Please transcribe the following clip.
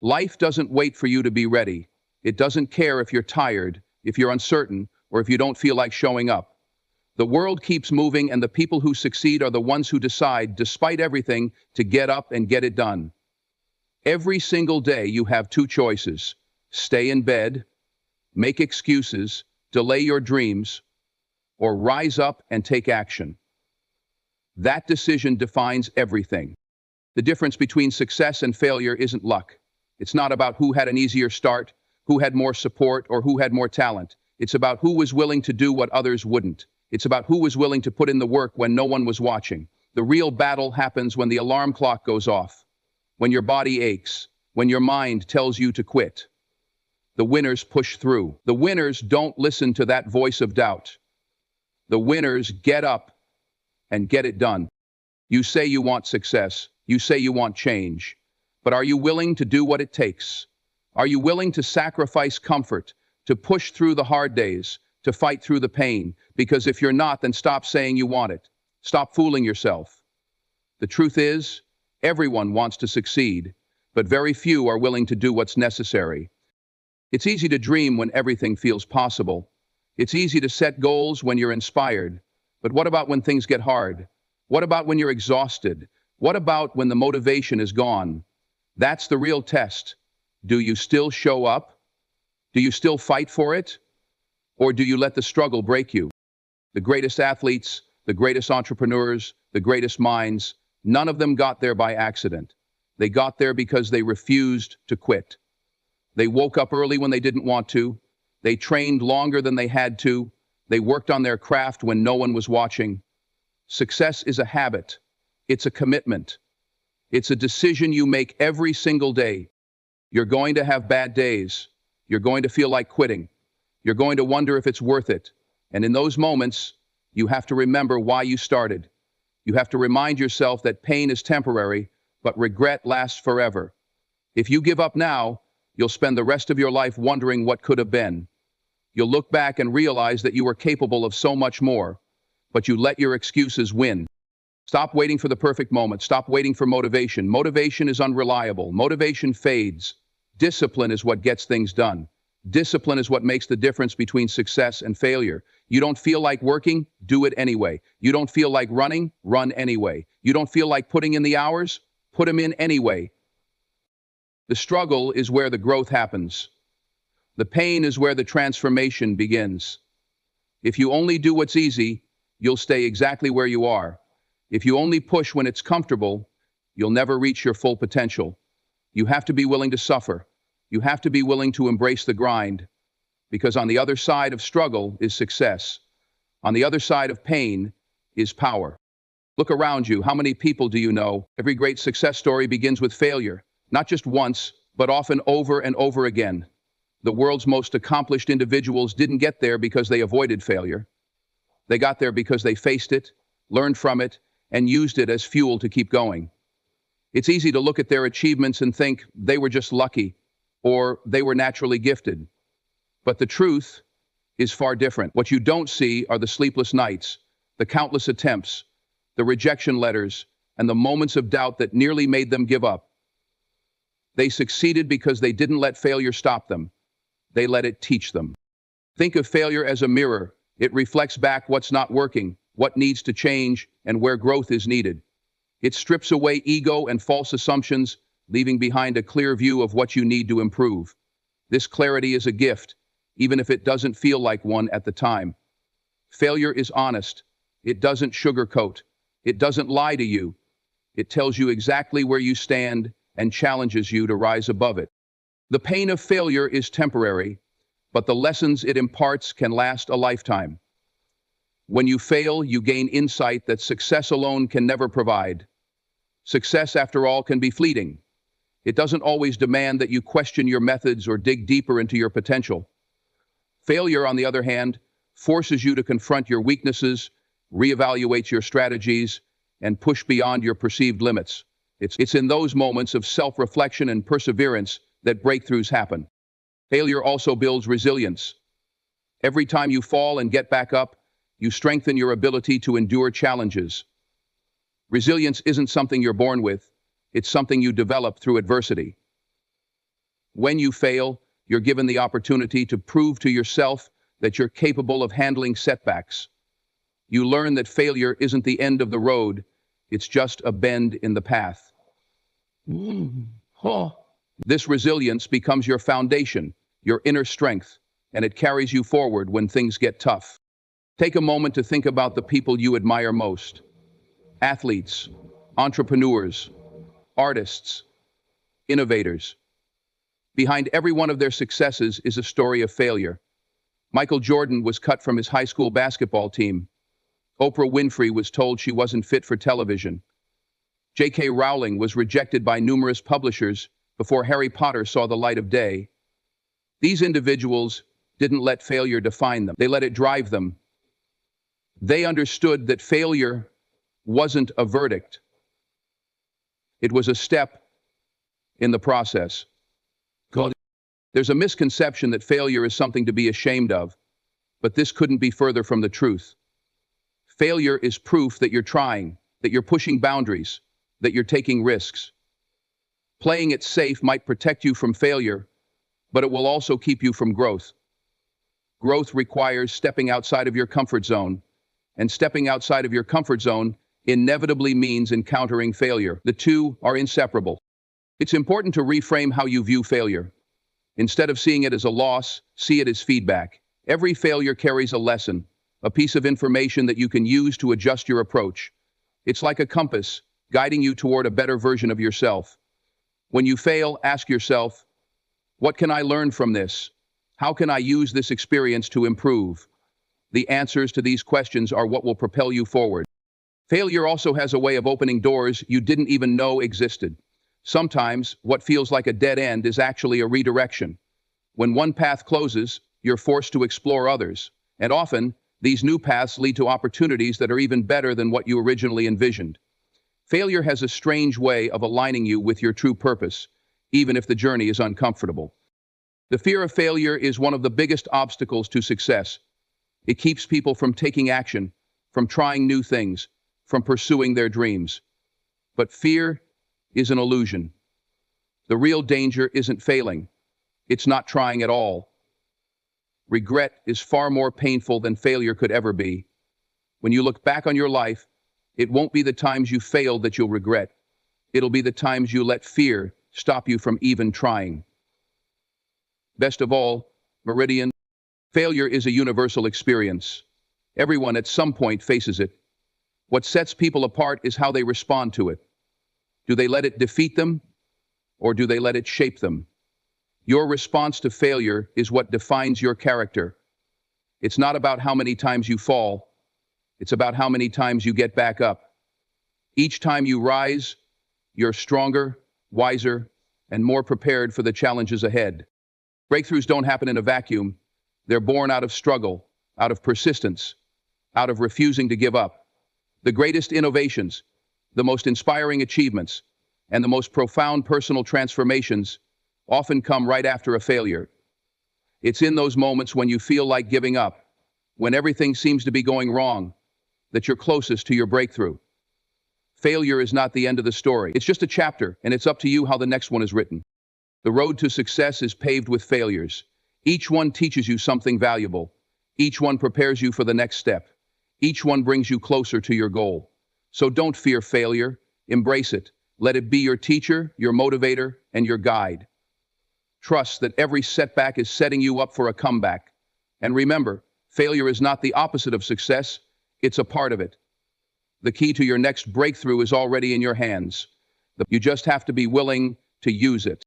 Life doesn't wait for you to be ready. It doesn't care if you're tired, if you're uncertain, or if you don't feel like showing up. The world keeps moving, and the people who succeed are the ones who decide, despite everything, to get up and get it done. Every single day you have two choices: stay in bed, make excuses, delay your dreams, or rise up and take action. That decision defines everything. The difference between success and failure isn't luck. It's not about who had an easier start, who had more support, or who had more talent. It's about who was willing to do what others wouldn't. It's about who was willing to put in the work when no one was watching. The real battle happens when the alarm clock goes off, when your body aches, when your mind tells you to quit. The winners push through. The winners don't listen to that voice of doubt. The winners get up and get it done. You say you want success. You say you want change. But are you willing to do what it takes? Are you willing to sacrifice comfort, to push through the hard days, to fight through the pain? Because if you're not, then stop saying you want it. Stop fooling yourself. The truth is, everyone wants to succeed, but very few are willing to do what's necessary. It's easy to dream when everything feels possible. It's easy to set goals when you're inspired. But what about when things get hard? What about when you're exhausted? What about when the motivation is gone? That's the real test. Do you still show up? Do you still fight for it? Or do you let the struggle break you? The greatest athletes, the greatest entrepreneurs, the greatest minds, none of them got there by accident. They got there because they refused to quit. They woke up early when they didn't want to. They trained longer than they had to. They worked on their craft when no one was watching. Success is a habit. It's a commitment. It's a decision you make every single day. You're going to have bad days. You're going to feel like quitting. You're going to wonder if it's worth it. And in those moments, you have to remember why you started. You have to remind yourself that pain is temporary, but regret lasts forever. If you give up now, you'll spend the rest of your life wondering what could have been. You'll look back and realize that you were capable of so much more, but you let your excuses win. Stop waiting for the perfect moment. Stop waiting for motivation. Motivation is unreliable. Motivation fades. Discipline is what gets things done. Discipline is what makes the difference between success and failure. You don't feel like working? Do it anyway. You don't feel like running? Run anyway. You don't feel like putting in the hours? Put them in anyway. The struggle is where the growth happens. The pain is where the transformation begins. If you only do what's easy, you'll stay exactly where you are. If you only push when it's comfortable, you'll never reach your full potential. You have to be willing to suffer. You have to be willing to embrace the grind, because on the other side of struggle is success. On the other side of pain is power. Look around you. How many people do you know? Every great success story begins with failure, not just once, but often over and over again. The world's most accomplished individuals didn't get there because they avoided failure. They got there because they faced it, learned from it, and used it as fuel to keep going. It's easy to look at their achievements and think they were just lucky, or they were naturally gifted. But the truth is far different. What you don't see are the sleepless nights, the countless attempts, the rejection letters, and the moments of doubt that nearly made them give up. They succeeded because they didn't let failure stop them. They let it teach them. Think of failure as a mirror. It reflects back what's not working, what needs to change, and where growth is needed. It strips away ego and false assumptions, leaving behind a clear view of what you need to improve. This clarity is a gift, even if it doesn't feel like one at the time. Failure is honest. It doesn't sugarcoat. It doesn't lie to you. It tells you exactly where you stand and challenges you to rise above it. The pain of failure is temporary, but the lessons it imparts can last a lifetime. When you fail, you gain insight that success alone can never provide. Success, after all, can be fleeting. It doesn't always demand that you question your methods or dig deeper into your potential. Failure, on the other hand, forces you to confront your weaknesses, reevaluate your strategies, and push beyond your perceived limits. It's in those moments of self-reflection and perseverance that breakthroughs happen. Failure also builds resilience. Every time you fall and get back up, you strengthen your ability to endure challenges. Resilience isn't something you're born with. It's something you develop through adversity. When you fail, you're given the opportunity to prove to yourself that you're capable of handling setbacks. You learn that failure isn't the end of the road, it's just a bend in the path. This resilience becomes your foundation, your inner strength, and it carries you forward when things get tough. Take a moment to think about the people you admire most. Athletes, entrepreneurs, artists, innovators. Behind every one of their successes is a story of failure. Michael Jordan was cut from his high school basketball team. Oprah Winfrey was told she wasn't fit for television. J.K. Rowling was rejected by numerous publishers before Harry Potter saw the light of day. These individuals didn't let failure define them. They let it drive them. They understood that failure wasn't a verdict. It was a step in the process. There's a misconception that failure is something to be ashamed of, but this couldn't be further from the truth. Failure is proof that you're trying, that you're pushing boundaries, that you're taking risks. Playing it safe might protect you from failure, but it will also keep you from growth. Growth requires stepping outside of your comfort zone, and stepping outside of your comfort zone inevitably means encountering failure. The two are inseparable. It's important to reframe how you view failure. Instead of seeing it as a loss, see it as feedback. Every failure carries a lesson, a piece of information that you can use to adjust your approach. It's like a compass, guiding you toward a better version of yourself. When you fail, ask yourself, what can I learn from this? How can I use this experience to improve? The answers to these questions are what will propel you forward. Failure also has a way of opening doors you didn't even know existed. Sometimes, what feels like a dead end is actually a redirection. When one path closes, you're forced to explore others, and often, these new paths lead to opportunities that are even better than what you originally envisioned. Failure has a strange way of aligning you with your true purpose, even if the journey is uncomfortable. The fear of failure is one of the biggest obstacles to success. It keeps people from taking action, from trying new things, from pursuing their dreams. But fear is an illusion. The real danger isn't failing. It's not trying at all. Regret is far more painful than failure could ever be. When you look back on your life, it won't be the times you failed that you'll regret. It'll be the times you let fear stop you from even trying. Best of all, Meridian, failure is a universal experience. Everyone at some point faces it. What sets people apart is how they respond to it. Do they let it defeat them, or do they let it shape them? Your response to failure is what defines your character. It's not about how many times you fall. It's about how many times you get back up. Each time you rise, you're stronger, wiser, and more prepared for the challenges ahead. Breakthroughs don't happen in a vacuum. They're born out of struggle, out of persistence, out of refusing to give up. The greatest innovations, the most inspiring achievements, and the most profound personal transformations often come right after a failure. It's in those moments when you feel like giving up, when everything seems to be going wrong, that you're closest to your breakthrough. Failure is not the end of the story. It's just a chapter, and it's up to you how the next one is written. The road to success is paved with failures. Each one teaches you something valuable. Each one prepares you for the next step. Each one brings you closer to your goal. So don't fear failure. Embrace it. Let it be your teacher, your motivator, and your guide. Trust that every setback is setting you up for a comeback. And remember, failure is not the opposite of success, it's a part of it. The key to your next breakthrough is already in your hands. You just have to be willing to use it.